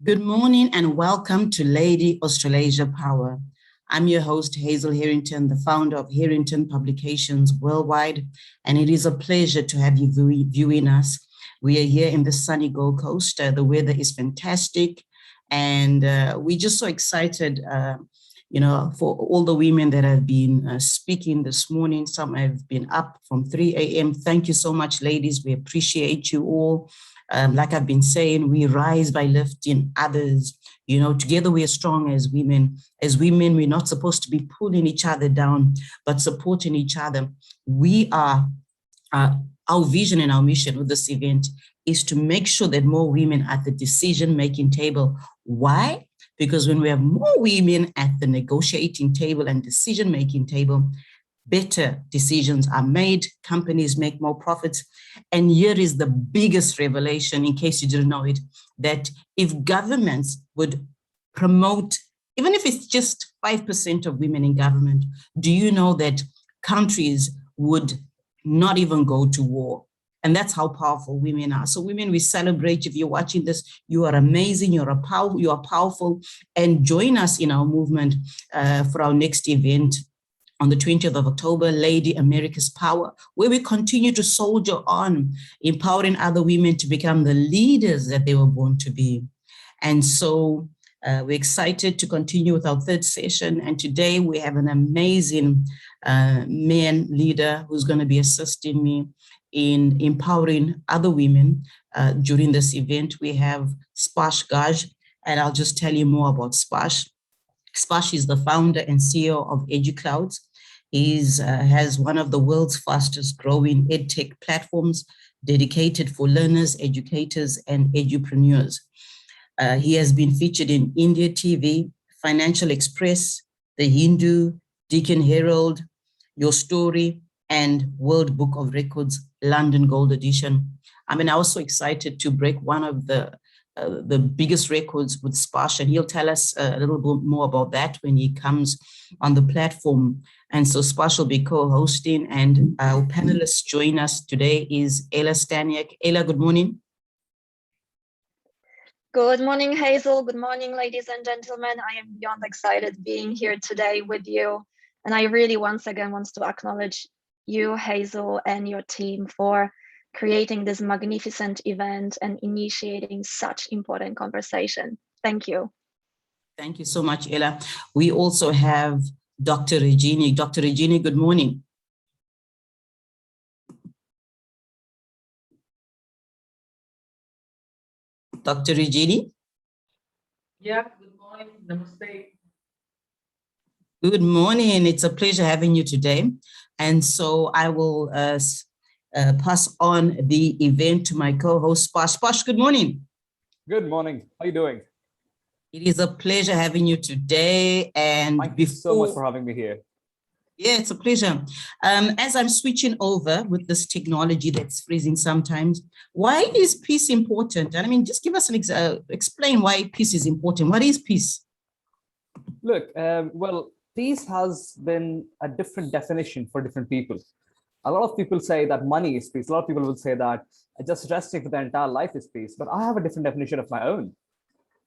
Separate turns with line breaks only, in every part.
Good morning and welcome to Lady Australasia Power. I'm your host, Hazel Herrington, the founder of Herrington Publications Worldwide, and it is a pleasure to have you viewing us. We are here in the sunny Gold Coast. The weather is fantastic, and we're just so excited, for all the women that have been speaking this morning. Some have been up from 3 a.m. Thank you so much, ladies. We appreciate you all. Like I've been saying, we rise by lifting others. Together we are strong as women. As women, we're not supposed to be pulling each other down, but supporting each other. Our vision and our mission with this event is to make sure that more women are at the decision-making table. Why? Because when we have more women at the negotiating table and decision-making table, better decisions are made, companies make more profits. And here is the biggest revelation, in case you didn't know it, that if governments would promote, even if it's just 5% of women in government, do you know that countries would not even go to war? And that's how powerful women are. So women, we celebrate. If you're watching this, you are amazing, you are powerful, and join us in our movement for our next event on the 20th of October, Lady America's Power, where we continue to soldier on, empowering other women to become the leaders that they were born to be. And so we're excited to continue with our third session. And today we have an amazing man leader who's going to be assisting me in empowering other women during this event. We have Spash Gaj, and I'll just tell you more about Spash. Spash is the founder and CEO of EduClouds. He has one of the world's fastest growing edtech platforms dedicated for learners, educators, and edupreneurs. He has been featured in India TV, Financial Express, The Hindu, Deccan Herald, Your Story, and World Book of Records, London Gold Edition. I was so excited to break one of the biggest records with Spash, and he'll tell us a little bit more about that when he comes on the platform. And so Spash will be co-hosting, and our panelists join us today is Ella Staniak. Ella, good morning.
Good morning, Hazel. Good morning, ladies and gentlemen. I am beyond excited being here today with you. And I really once again want to acknowledge you, Hazel, and your team for creating this magnificent event and initiating such important conversation. Thank you.
Thank you so much, Ella. We also have Dr. Regini. Dr. Regini, good morning. Dr. Regini?
Yeah, good morning. Namaste.
Good morning. It's a pleasure having you today. And so I will pass on the event to my co-host, Spash. Spash, good morning.
Good morning. How are you doing?
It is a pleasure having you today. And
thank you so much for having me here.
Yeah, it's a pleasure. As I'm switching over with this technology that's freezing sometimes, why is peace important? And just give us explain why peace is important. What is peace?
Look, well, peace has been a different definition for different people. A lot of people say that money is peace. A lot of people will say that just resting for their entire life is peace. But I have a different definition of my own.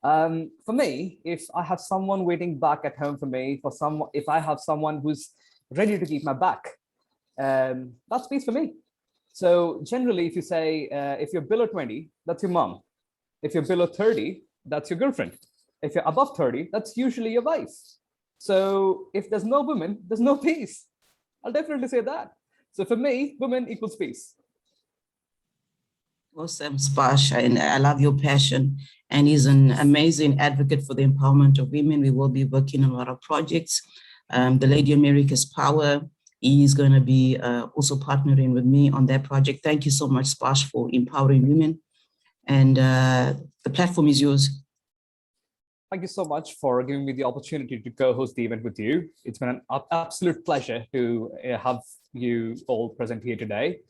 For me, if I have someone waiting back at home for me, if I have someone who's ready to keep my back, that's peace for me. So generally, if you say, if you're below 20, that's your mom. If you're below 30, that's your girlfriend. If you're above 30, that's usually your wife. So if there's no women, there's no peace. I'll definitely say that. So for me, women equals peace.
Awesome, Spash, and I love your passion. And he's an amazing advocate for the empowerment of women. We will be working on a lot of projects. The Lady America's Power is going to be also partnering with me on that project. Thank you so much, Spash, for empowering women. And the platform is yours.
Thank you so much for giving me the opportunity to co-host the event with you. It's been an absolute pleasure to have you all present here today.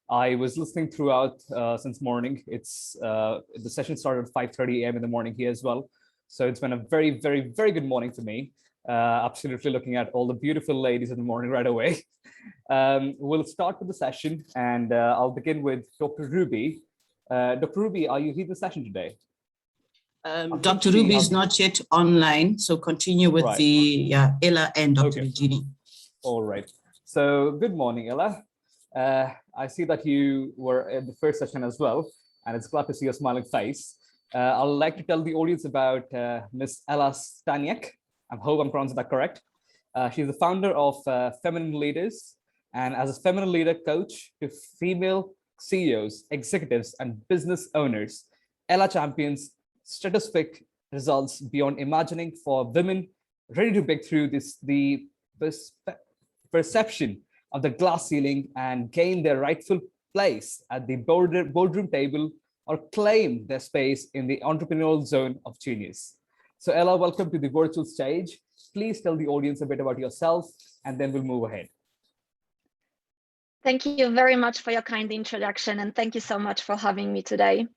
I was listening throughout since morning. The session started at 5:30 a.m. in the morning here as well. So it's been a very, very, very good morning for me. Absolutely looking at all the beautiful ladies in the morning right away. We'll start with the session, and I'll begin with Dr. Ruby. Dr. Ruby, are you here the session today? think
Dr.
she
Ruby
has-
is not yet online, so continue with
Right.
the Ella and Dr.
Okay.
Regini.
All right. So good morning, Ella. I see that you were at the first session as well, and it's glad to see your smiling face. I'd like to tell the audience about Miss Ella Staniak. I hope I'm pronouncing that correct. She's the founder of Feminine Leaders, and as a feminine leader coach to female CEOs, executives, and business owners, Ella champions stratospheric results beyond imagining for women ready to break through the perception of the glass ceiling and gain their rightful place at the boardroom table or claim their space in the entrepreneurial zone of genius. So Ella, welcome to the virtual stage. Please tell the audience a bit about yourself, and then we'll move ahead.
Thank you very much for your kind introduction, and thank you so much for having me today.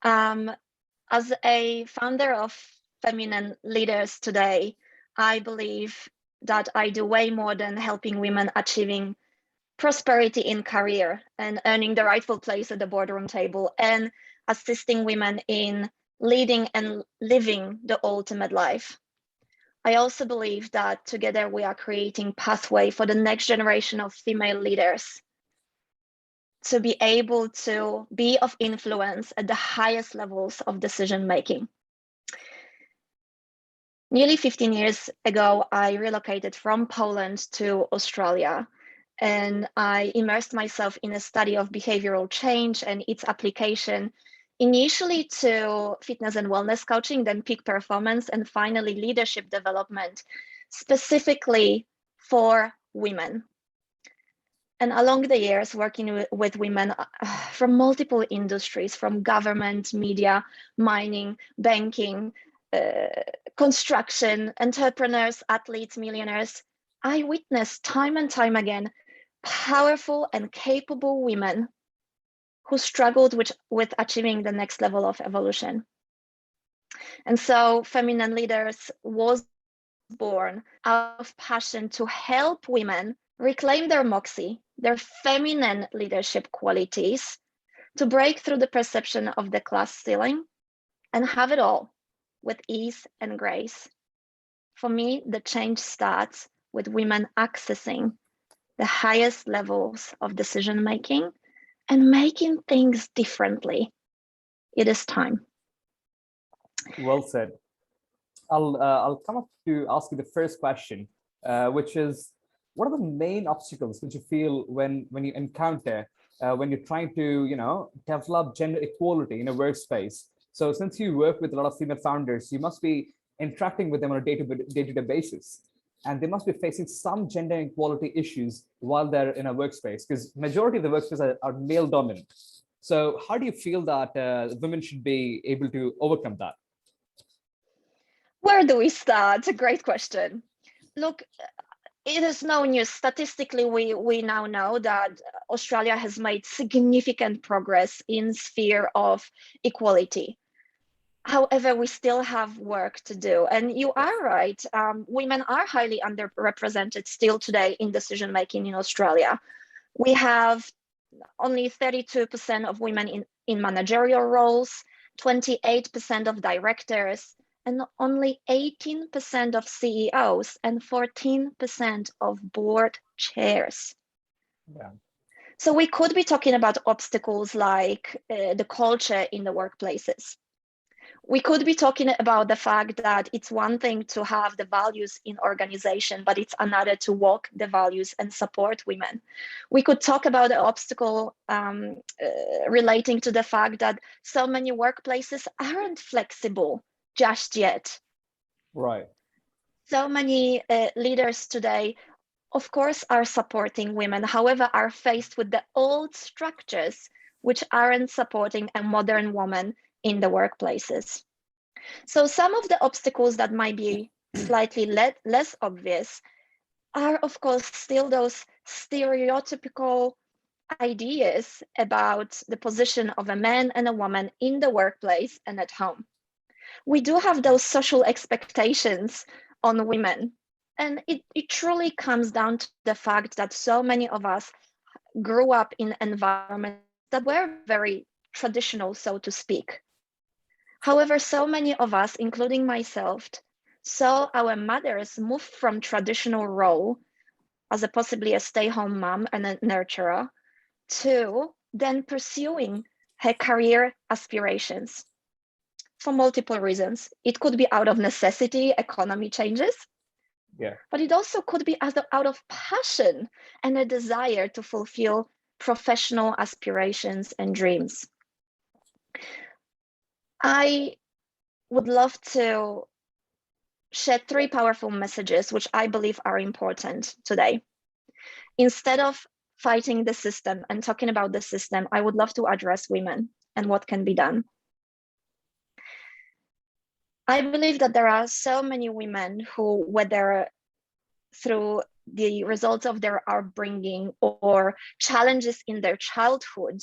As a founder of Feminine Leaders today, I believe that I do way more than helping women achieving prosperity in career and earning the rightful place at the boardroom table, and assisting women in leading and living the ultimate life. I also believe that together we are creating pathway for the next generation of female leaders to be able to be of influence at the highest levels of decision making. Nearly 15 years ago, I relocated from Poland to Australia, and I immersed myself in a study of behavioral change and its application, initially to fitness and wellness coaching, then peak performance, and finally leadership development, specifically for women. And along the years, working with women from multiple industries, from government, media, mining, banking, construction, entrepreneurs, athletes, millionaires, I witnessed time and time again powerful and capable women who struggled with achieving the next level of evolution. And so Feminine Leaders was born out of passion to help women reclaim their moxie, their feminine leadership qualities, to break through the perception of the class ceiling and have it all with ease and grace. For me, the change starts with women accessing the highest levels of decision making and making things differently. It is time.
Well said. I'll come up to ask you the first question, which is, what are the main obstacles which you feel when you encounter when you're trying to develop gender equality in a workspace? So since you work with a lot of female founders, you must be interacting with them on a day-to-day basis, and they must be facing some gender equality issues while they're in a workspace, because majority of the workspaces are male dominant. So how do you feel that women should be able to overcome that?
Where do we start? It's a great question. Look, it is no news. Statistically, we now know that Australia has made significant progress in sphere of equality. However, we still have work to do. And you are right, women are highly underrepresented still today in decision-making in Australia. We have only 32% of women in managerial roles, 28% of directors, and only 18% of CEOs and 14% of board chairs.
Yeah.
So we could be talking about obstacles like the culture in the workplaces. We could be talking about the fact that it's one thing to have the values in organization, but it's another to walk the values and support women. We could talk about the obstacle relating to the fact that so many workplaces aren't flexible just yet.
Right.
So many leaders today, of course, are supporting women, however, are faced with the old structures which aren't supporting a modern woman in the workplaces. So some of the obstacles that might be slightly less obvious are, of course, still those stereotypical ideas about the position of a man and a woman in the workplace and at home. We do have those social expectations on women, and it truly comes down to the fact that so many of us grew up in environments that were very traditional, so to speak. However, so many of us, including myself, saw our mothers move from traditional role as possibly a stay-home mom and a nurturer to then pursuing her career aspirations for multiple reasons. It could be out of necessity, economy changes, but it also could be out of passion and a desire to fulfill professional aspirations and dreams. I would love to share 3 powerful messages which I believe are important today. Instead of fighting the system and talking about the system, I would love to address women and what can be done. I believe that there are so many women who, whether through the results of their upbringing or challenges in their childhood,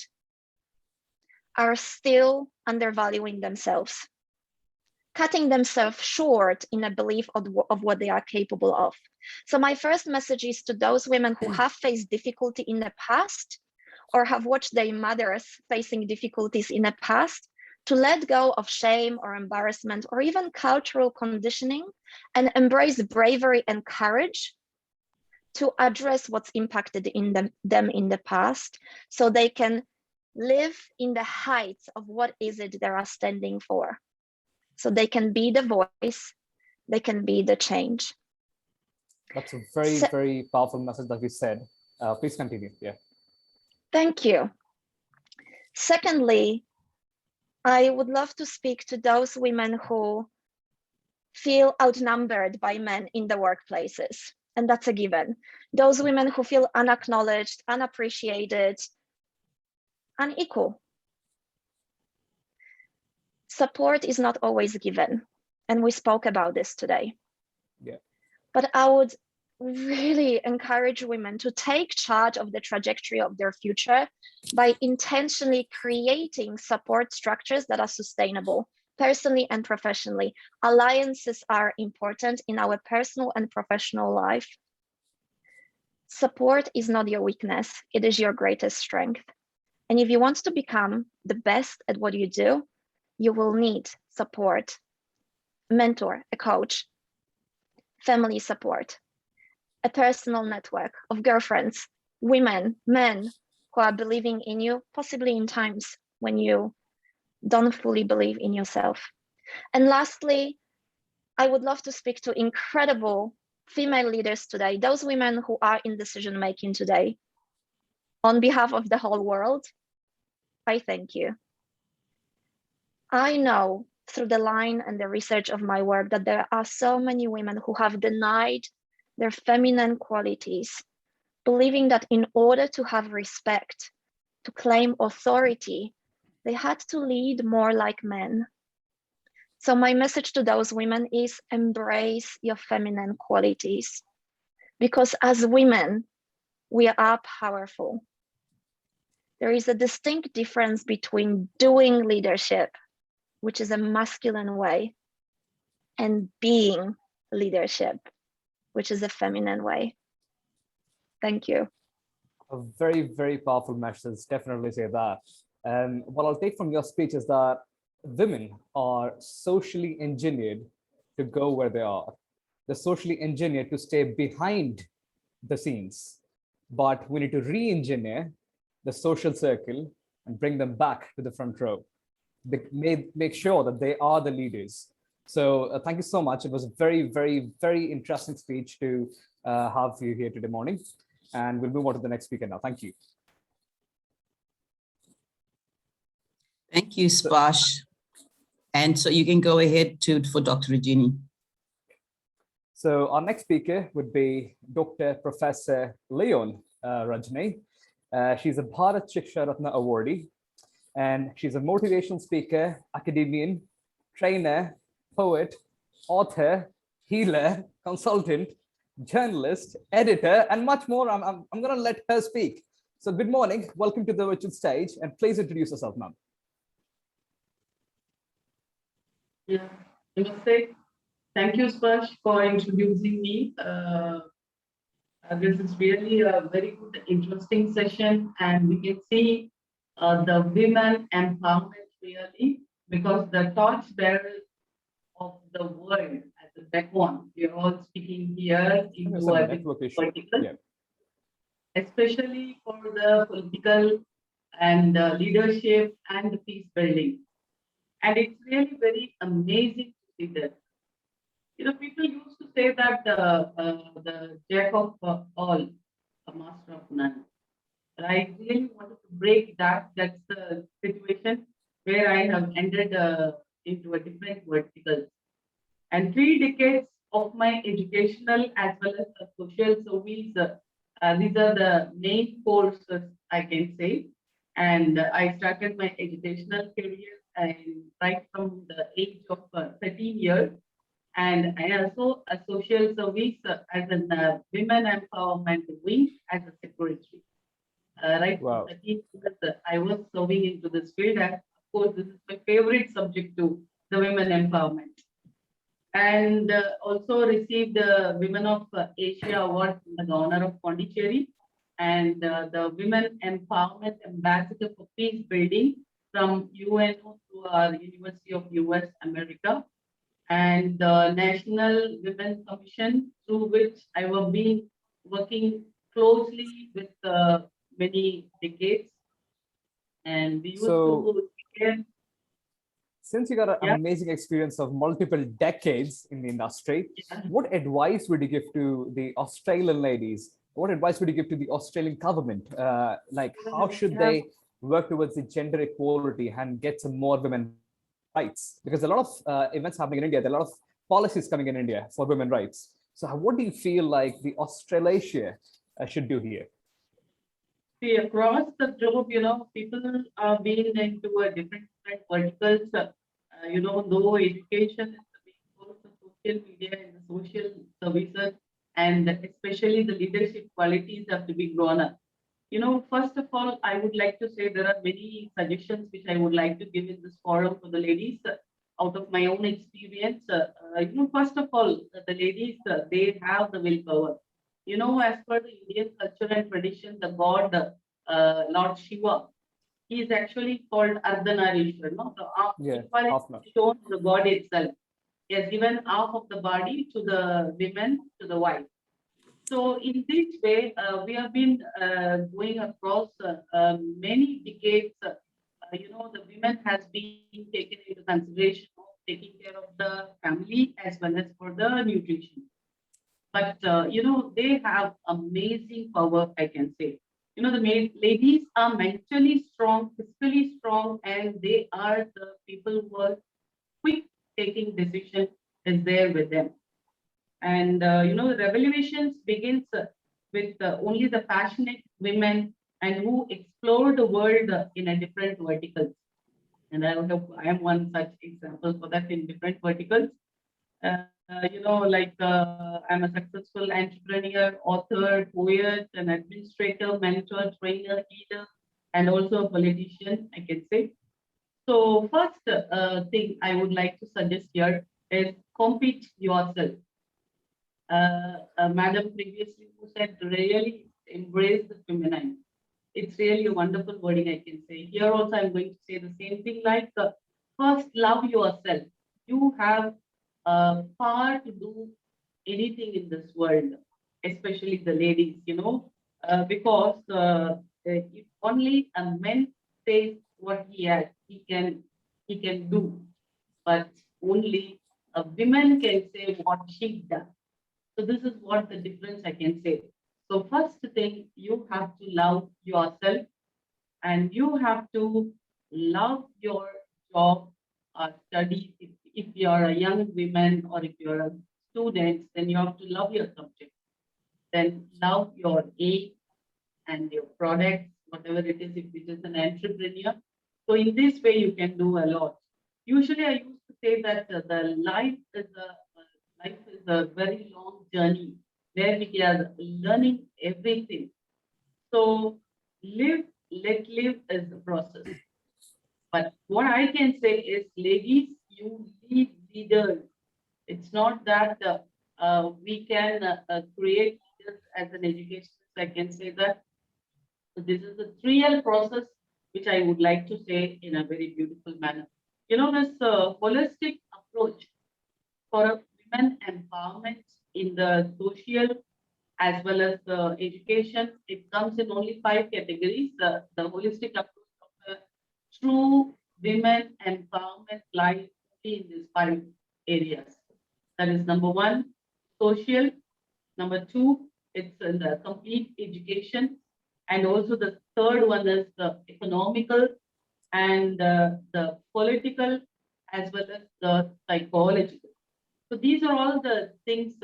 are still undervaluing themselves, cutting themselves short in a belief of what they are capable of. So my first message is to those women who have faced difficulty in the past or have watched their mothers facing difficulties in the past, to let go of shame or embarrassment or even cultural conditioning and embrace bravery and courage to address what's impacted in them in the past, so they can live in the heights of what is it they are standing for. So they can be the voice, they can be the change.
That's a very, very powerful message that you said. Please continue. Yeah.
Thank you. Secondly, I would love to speak to those women who feel outnumbered by men in the workplaces. And that's a given. Those women who feel unacknowledged, unappreciated, unequal. Support is not always given. And we spoke about this today.
Yeah.
But I would really encourage women to take charge of the trajectory of their future by intentionally creating support structures that are sustainable, personally and professionally. Alliances are important in our personal and professional life. Support is not your weakness, it is your greatest strength. And if you want to become the best at what you do, you will need support, a mentor, a coach, family support, a personal network of girlfriends, women, men who are believing in you, possibly in times when you don't fully believe in yourself. And lastly, I would love to speak to incredible female leaders today, those women who are in decision-making today. On behalf of the whole world, I thank you. I know through the line and the research of my work that there are so many women who have denied their feminine qualities, believing that in order to have respect, to claim authority, they had to lead more like men. So my message to those women is embrace your feminine qualities, because as women, we are powerful. There is a distinct difference between doing leadership, which is a masculine way, and being leadership, which is a feminine way. Thank you.
A very, very powerful message, definitely say that. And what I'll take from your speech is that women are socially engineered to go where they are. They're socially engineered to stay behind the scenes, but we need to re-engineer the social circle and bring them back to the front row. Make sure that they are the leaders. So thank you so much. It was a very, very, very interesting speech to have you here today morning. And we'll move on to the next speaker now. Thank you.
Thank you, Spash. And so you can go ahead for Dr. Regini.
So our next speaker would be Dr. Professor Leon Rajani. She's a Bharat Shiksha Ratna awardee, and she's a motivational speaker, academician, trainer, poet, author, healer, consultant, journalist, editor, and much more. I'm going to let her speak. So good morning. Welcome to the virtual stage, and please introduce yourself, ma'am.
Yeah, namaste. Thank you, Spash, for introducing me. This is really a very good, interesting session, and we can see the women empowerment really because the torchbearers of the world as a backbone, we are all speaking here into
Some
a
network
different
issue.
vertical,
Yeah.
especially for the political and leadership and the peace building. And it's really very amazing to see that. People used to say that the jack of all, a master of none. But I really wanted to break that. That's the situation where I have ended into a different vertical. And 3 decades of my educational as well as the social service, these are the main courses I can say. And I started my educational career and right from the age of 13 years. And I also a social service as a women empowerment wing as a secretary. Right from
Wow.
13 years, I was serving into this field. And of course, this is my favorite subject to the women empowerment. And also received the Women of Asia Award from the Governor of Pondicherry and the Women Empowerment Ambassador for Peace Building from UNO to our University of US America and the National Women Commission, through which I have been working closely with many decades. And we used
So,
to share,
since you got an
yeah,
amazing experience of multiple decades in the industry,
yeah.
what advice would you give to the Australian ladies? What advice would you give to the Australian government? Like, how should
Yeah.
they work towards the gender equality and get some more women rights? Because a lot of events happening in India, there are a lot of policies coming in India for women rights. So, what do you feel like the Australasia should do here?
See, across the globe, people are being into a different verticals. Though education is the main source of social media and the social services, and especially the leadership qualities have to be grown up. First of all, I would like to say there are many suggestions which I would like to give in this forum for the ladies out of my own experience. First of all, the ladies, they have the willpower. As per the Indian culture and tradition, the god Lord Shiva, he is actually called Ardhanarishwar. No, the
Yeah,
Shiva
half
is shown the god itself. He has given half of the body to the women, to the wife. So in this way, we have been going across many decades. The women has been taken into consideration of taking care of the family as well as for the nutrition. But they have amazing power, I can say. The ladies are mentally strong, physically strong, and they are the people who are quick taking decision is there with them. And the revolutions begins with only the passionate women and who explore the world in a different verticals. And I am one such example for that in different verticals. I'm a successful entrepreneur, author, poet, an administrator, mentor, trainer, leader, and also a politician, I can say. So first thing I would like to suggest here is compete yourself. Madam previously who said really embrace the feminine. It's really a wonderful wording, I can say. Here also, I'm going to say the same thing like first, love yourself. You have power to do anything in this world, especially the ladies, because if only a man says what he has, he can do, but only a woman can say what she does. So this is what the difference I can say. So first thing, you have to love yourself and you have to love your job or study. If you are a young woman or if you are a student, then you have to love your subject. Then love your aim and your product, whatever it is, if it is an entrepreneur. So in this way, you can do a lot. Usually, I used to say that the life is a very long journey where we are learning everything. So live, let live is the process. But what I can say is, ladies, you lead leaders. It's not that we can create leaders as an education. I can say that. So this is a real process, which I would like to say in a very beautiful manner. You know, this holistic approach for a women empowerment in the social as well as the education, it comes in only 5 categories. The holistic approach of a true women empowerment lies in these 5 areas. That is number one, social. Number two, it's in the complete education. And also the third one is the economical and the political as well as the psychological. So these are all the things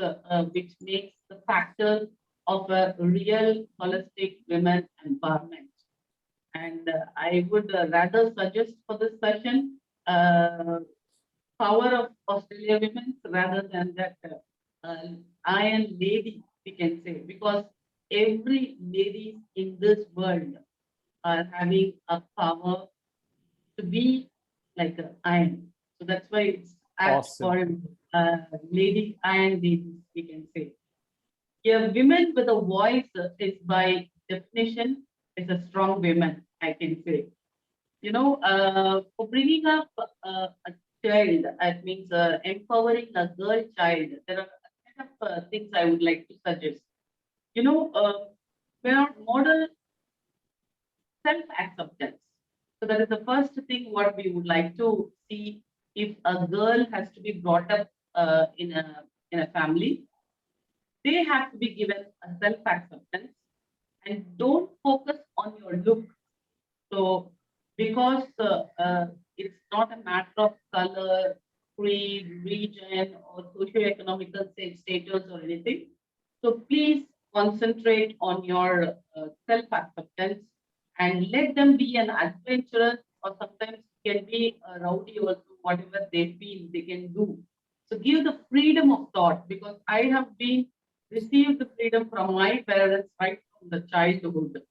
which makes the factors of a real holistic women empowerment. And I would rather suggest for this session power of Australia women rather than that iron lady, we can say, because every lady in this world are having a power to be like an iron. So that's why it's act for lady iron ladies, we can say. Yeah, women with a voice is by definition is a strong woman, I can say. You know, for bringing up a child, that means empowering a girl child, there are a kind of things I would like to suggest. You know, we are model self-acceptance. So that is the first thing what we would like to see if a girl has to be brought up in a family. They have to be given a self-acceptance and don't focus on your look. So because it's not a matter of color, creed, region, or socio-economical status or anything. So please concentrate on your self-acceptance and let them be an adventurous or sometimes can be a rowdy also, whatever they feel they can do. So give the freedom of thought because I have been received the freedom from my parents right from the childhood.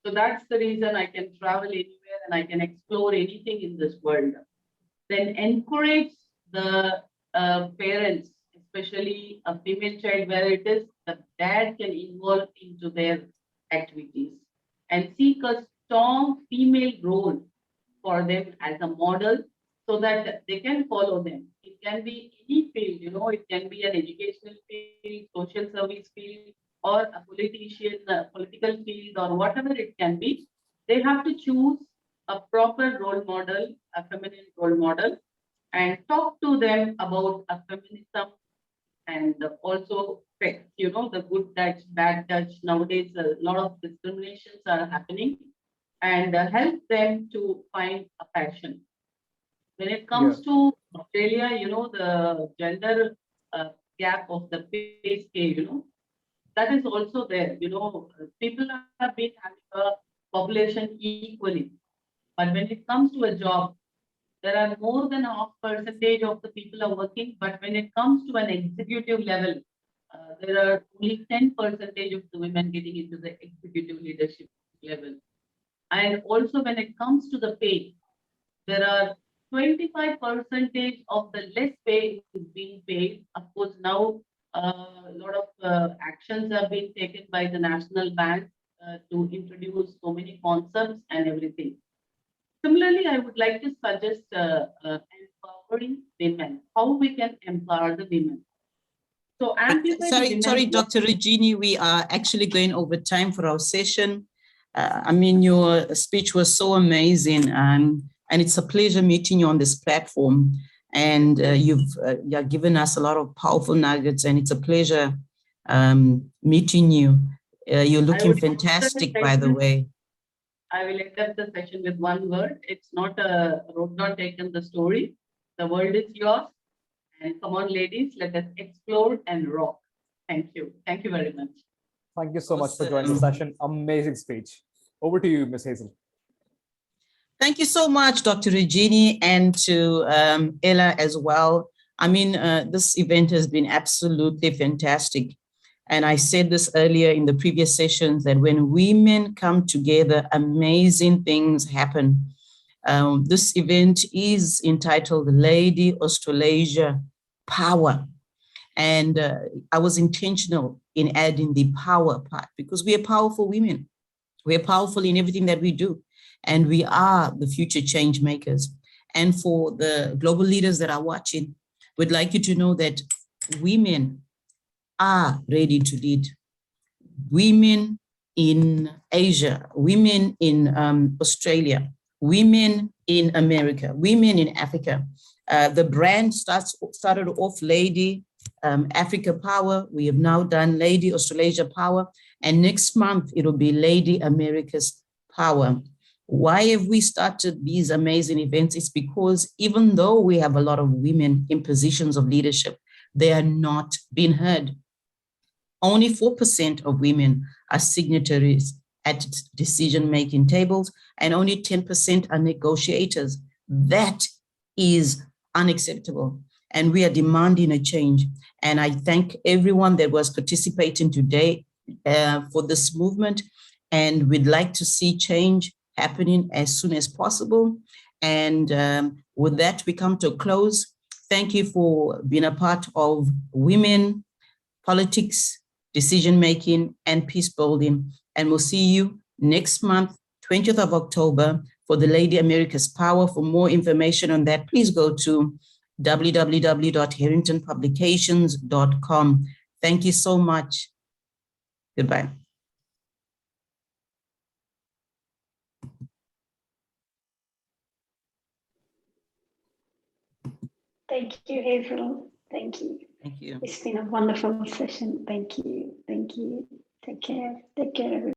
So that's the reason I can travel anywhere and I can explore anything in this world. Then encourage the parents, especially a female child, where it is the dad can involve into their activities and seek a strong female role for them as a model so that they can follow them. It can be any field, you know, it can be an educational field, social service field, or a politician, a political field, or whatever it can be. They have to choose a proper role model, a feminine role model, and talk to them about a feminism and also, you know, the good touch, bad touch. Nowadays, a lot of discriminations are happening and help them to find a passion. When it comes to Australia, you know, the gender gap of the pay scale, you know, that is also there. You know, people have been having a population equally. But when it comes to a job, there are more than half percentage of the people are working. But when it comes to an executive level, there are only 10% of the women getting into the executive leadership level. And also when it comes to the pay, there are 25% of the less pay is being paid. Of course, now a lot of actions have been taken by the national bank to introduce so many concepts and everything. Similarly, I would like to suggest empowering women, how we can empower the women. So,
sorry, Dr. Regini, we are actually going over time for our session. I mean, your speech was so amazing, and it's a pleasure meeting you on this platform. And you've given us a lot of powerful nuggets, and it's a pleasure meeting you. You're looking fantastic, by the way.
I will end up the session with one word. It's not a road not taken the story. The world is yours. And come on, ladies, let us explore and rock. Thank you. Thank you very much.
Thank you so much for joining the session. Amazing speech. Over to you, Ms. Hazel.
Thank you so much, Dr. Regini, and to Ella as well. I mean, this event has been absolutely fantastic. And I said this earlier in the previous sessions that when women come together, amazing things happen. This event is entitled Lady Australasia Power. And I was intentional in adding the power part because we are powerful women. We are powerful in everything that we do. And we are the future change makers. And for the global leaders that are watching, we'd like you to know that women are ready to lead. Women in Asia, women in Australia, women in America, women in Africa. The brand started off Lady Africa Power. We have now done Lady Australasia Power. And next month, it'll be Lady America's Power. Why have we started these amazing events? It's because even though we have a lot of women in positions of leadership, they are not being heard. Only 4% of women are signatories at decision-making tables, and only 10% are negotiators. That is unacceptable, and we are demanding a change. And I thank everyone that was participating today for this movement, and we'd like to see change happening as soon as possible. And with that, we come to a close. Thank you for being a part of women, politics, decision-making, and peace building. And we'll see you next month, 20th of October, for the Lady America's Power. For more information on that, please go to www.herringtonpublications.com. Thank you so much. Goodbye.
Thank you, Hazel. Thank you.
Thank you.
It's been a wonderful session. Thank you. Thank you. Take care. Take care, everyone.